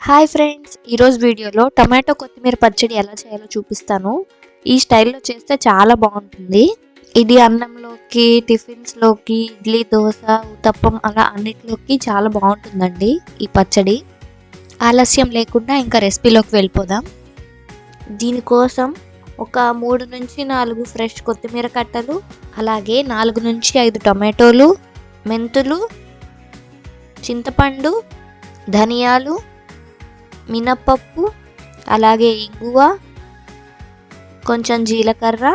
Hi friends, ఈరోజు వీడియోలో tomato కొత్తిమీర పచ్చడి ఎలా చేయాలో చూపిస్తాను. ఈ స్టైల్లో చేస్తే చాలా బాగుంటుంది. ఇది అన్నంలోకి, టిఫిన్స్లోకి, ఇడ్లీ, దోశ, ఉత్తప్పం అలా అన్నిటిలోకి చాలా బాగుంటుందండి ఈ పచ్చడి. ఆలస్యం లేకుండా ఇంకా రెసిపీలోకి వెళ్ళిపోదాం. దీనికోసం ఒక 3 నుంచి 4 ఫ్రెష్ కొత్తిమీర కట్టలు, అలాగే 4 నుంచి 5 టమాటోలు, మెంతులు, చింతపండు, ధనియాలు, మినప్పప్పు, అలాగే ఇంగువ, కొంచెం జీలకర్ర,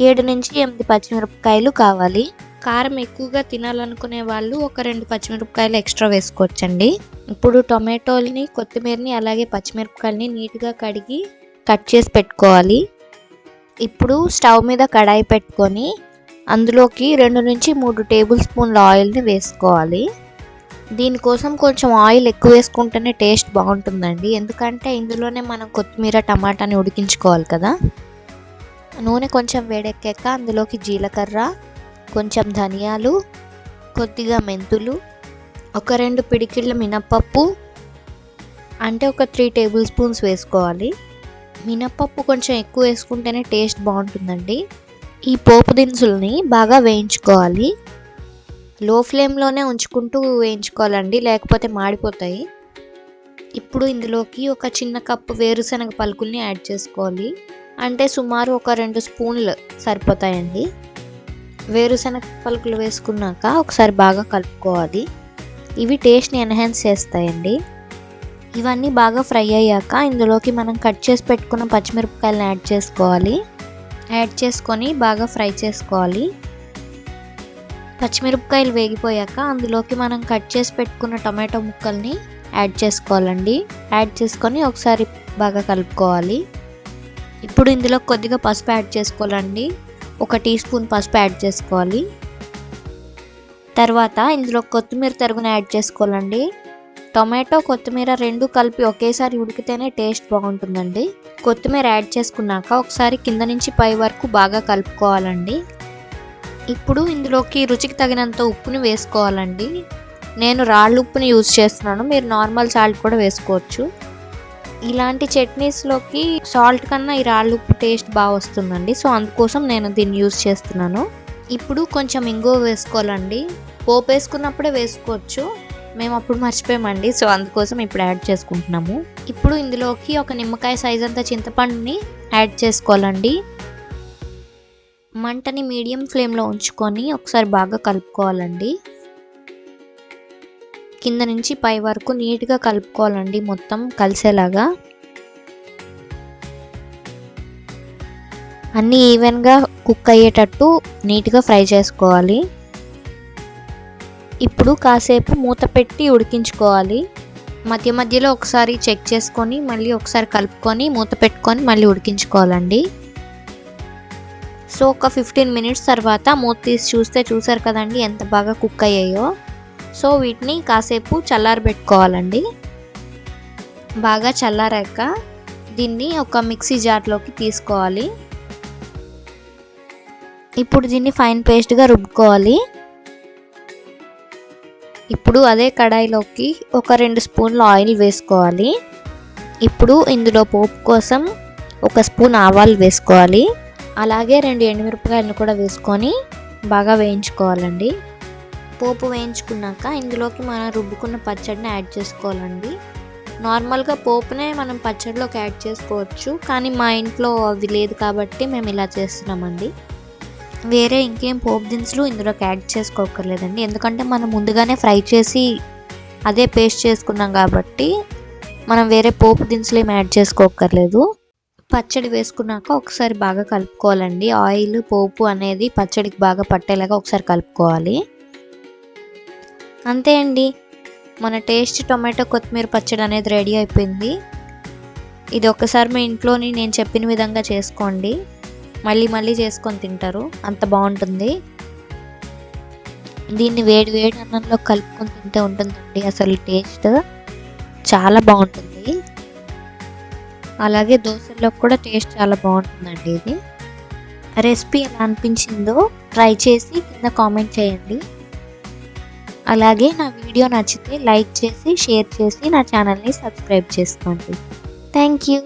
7 నుంచి 8 పచ్చిమిరపకాయలు కావాలి. కారం ఎక్కువగా తినాలనుకునే వాళ్ళు ఒక 2 పచ్చిమిరపకాయలు ఎక్స్ట్రా వేసుకోవచ్చండి. ఇప్పుడు టొమాటోల్ని, కొత్తిమీరని, అలాగే పచ్చిమిరపకాయలని నీట్గా కడిగి కట్ చేసి పెట్టుకోవాలి. ఇప్పుడు స్టవ్ మీద కడాయి పెట్టుకొని అందులోకి 2 నుంచి 3 టేబుల్ స్పూన్ల ఆయిల్ని వేసుకోవాలి. దీనికోసం కొంచెం ఆయిల్ ఎక్కువ వేసుకుంటేనే టేస్ట్ బాగుంటుందండి, ఎందుకంటే ఇందులోనే మనం కొత్తిమీర, టమాటాని ఉడికించుకోవాలి కదా. నూనె కొంచెం వేడెక్కాక అందులోకి జీలకర్ర, కొంచెం ధనియాలు, కొద్దిగా మెంతులు, ఒక 2 పిడికిళ్ళ మినప్పప్పు, అంటే ఒక 3 టేబుల్ స్పూన్స్ వేసుకోవాలి. మినప్పప్పు కొంచెం ఎక్కువ వేసుకుంటేనే టేస్ట్ బాగుంటుందండి. ఈ పోపు దినుసుల్ని బాగా వేయించుకోవాలి. లో ఫ్లేమ్లోనే ఉంచుకుంటూ వేయించుకోవాలండి, లేకపోతే మాడిపోతాయి. ఇప్పుడు ఇందులోకి ఒక చిన్న కప్పు వేరుశనగ పలుకుల్ని యాడ్ చేసుకోవాలి. అంటే సుమారు ఒక 2 స్పూన్లు సరిపోతాయండి. వేరుశనగ పలుకులు వేసుకున్నాక ఒకసారి బాగా కలుపుకోవాలి. ఇవి టేస్ట్ని ఎన్హాన్స్ చేస్తాయండి. ఇవన్నీ బాగా ఫ్రై అయ్యాక ఇందులోకి మనం కట్ చేసి పెట్టుకున్న పచ్చిమిరపకాయలను యాడ్ చేసుకోవాలి. యాడ్ చేసుకొని బాగా ఫ్రై చేసుకోవాలి. పచ్చిమిరపకాయలు వేగిపోయాక అందులోకి మనం కట్ చేసి పెట్టుకున్న టమాటో ముక్కల్ని యాడ్ చేసుకోవాలండి. యాడ్ చేసుకొని ఒకసారి బాగా కలుపుకోవాలి. ఇప్పుడు ఇందులో కొద్దిగా పసుపు యాడ్ చేసుకోవాలండి. 1 టీ స్పూన్ పసుపు యాడ్ చేసుకోవాలి. తర్వాత ఇందులో కొత్తిమీర తరుగును యాడ్ చేసుకోవాలండి. టొమాటో, కొత్తిమీర 2 కలిపి ఒకేసారి ఉడికితేనే టేస్ట్ బాగుంటుందండి. కొత్తిమీర యాడ్ చేసుకున్నాక ఒకసారి కింద నుంచి పై వరకు బాగా కలుపుకోవాలండి. ఇప్పుడు ఇందులోకి రుచికి తగినంత ఉప్పుని వేసుకోవాలండి. నేను రాళ్ళ ఉప్పుని యూజ్ చేస్తున్నాను, మీరు నార్మల్ సాల్ట్ కూడా వేసుకోవచ్చు. ఇలాంటి చట్నీస్లోకి సాల్ట్ కన్నా ఈ రాళ్ళ ఉప్పు టేస్ట్ బాగా వస్తుందండి, సో అందుకోసం నేను దీన్ని యూజ్ చేస్తున్నాను. ఇప్పుడు కొంచెం ఇంగువ వేసుకోవాలండి. పోపు వేసుకున్నప్పుడే వేసుకోవచ్చు, మేము అప్పుడు మర్చిపోయామండి, సో అందుకోసం ఇప్పుడు యాడ్ చేసుకుంటున్నాము. ఇప్పుడు ఇందులోకి ఒక నిమ్మకాయ సైజ్ అంత చింతపండుని యాడ్ చేసుకోవాలండి. మంటని మీడియం ఫ్లేమ్లో ఉంచుకొని ఒకసారి బాగా కలుపుకోవాలండి. కింద నుంచి పై వరకు నీట్గా కలుపుకోవాలండి, మొత్తం కలిసేలాగా. అన్నీ ఈవెన్గా కుక్ అయ్యేటట్టు నీట్గా ఫ్రై చేసుకోవాలి. ఇప్పుడు కాసేపు మూత పెట్టి ఉడికించుకోవాలి. మధ్య మధ్యలో ఒకసారి చెక్ చేసుకొని మళ్ళీ ఒకసారి కలుపుకొని మూత పెట్టుకొని మళ్ళీ ఉడికించుకోవాలండి. సో ఒక 15 మినిట్స్ తర్వాత మూత తీసి చూస్తే చూసారు కదండి ఎంత బాగా కుక్ అయ్యాయో. సో వీటిని కాసేపు చల్లారబెట్టుకోవాలండి. బాగా చల్లారాక దీన్ని ఒక మిక్సీ జార్లోకి తీసుకోవాలి. ఇప్పుడు దీన్ని ఫైన్ పేస్ట్గా రుబ్బుకోవాలి. ఇప్పుడు అదే కడాయిలోకి ఒక 2 స్పూన్ల ఆయిల్ వేసుకోవాలి. ఇప్పుడు ఇందులో పోపు కోసం 1 స్పూన్ ఆవాలు వేసుకోవాలి. అలాగే 2 ఎండుమిరపకాయలను కూడా వేసుకొని బాగా వేయించుకోవాలండి. పోపు వేయించుకున్నాక ఇందులోకి మనం రుబ్బుకున్న పచ్చడిని యాడ్ చేసుకోవాలండి. నార్మల్గా పోపునే మనం పచ్చడిలోకి యాడ్ చేసుకోవచ్చు, కానీ మా ఇంట్లో అవి లేదు కాబట్టి మేము ఇలా చేస్తున్నామండి. వేరే ఇంకేం పోపు దినుసులు ఇందులోకి యాడ్ చేసుకోకర్లేదండి, ఎందుకంటే మనం ముందుగానే ఫ్రై చేసి అదే పేస్ట్ చేసుకున్నాం కాబట్టి మనం వేరే పోపు దినుసులు ఏమి యాడ్ చేసుకోకర్లేదు. పచ్చడి వేసుకున్నాక ఒకసారి బాగా కలుపుకోవాలండి. ఆయిల్, పోపు అనేది పచ్చడికి బాగా పట్టేలాగా ఒకసారి కలుపుకోవాలి. అంతే అండి, మన టేస్ట్ టొమాటో కొత్తిమీర పచ్చడి అనేది రెడీ అయిపోయింది. ఇది ఒక్కసారి మీ ఇంట్లోని నేను చెప్పిన విధంగా చేసుకోండి, మళ్ళీ మళ్ళీ చేసుకొని తింటారు, అంత బాగుంటుంది. దీన్ని వేడి వేడి అన్నంలో కలుపుకొని తింటే ఉంటుందండి అసలు టేస్ట్ చాలా బాగుంటుంది. అలాగే దోశల్లో కూడా టేస్ట్ చాలా బాగుంటుందండి. ఇది రెసిపీ ఎలా అనిపించిందో ట్రై చేసి కింద కామెంట్ చేయండి. అలాగే నా వీడియో నచ్చితే లైక్ చేసి షేర్ చేసి నా ఛానల్ని సబ్స్క్రైబ్ చేసుకోండి. Thank you.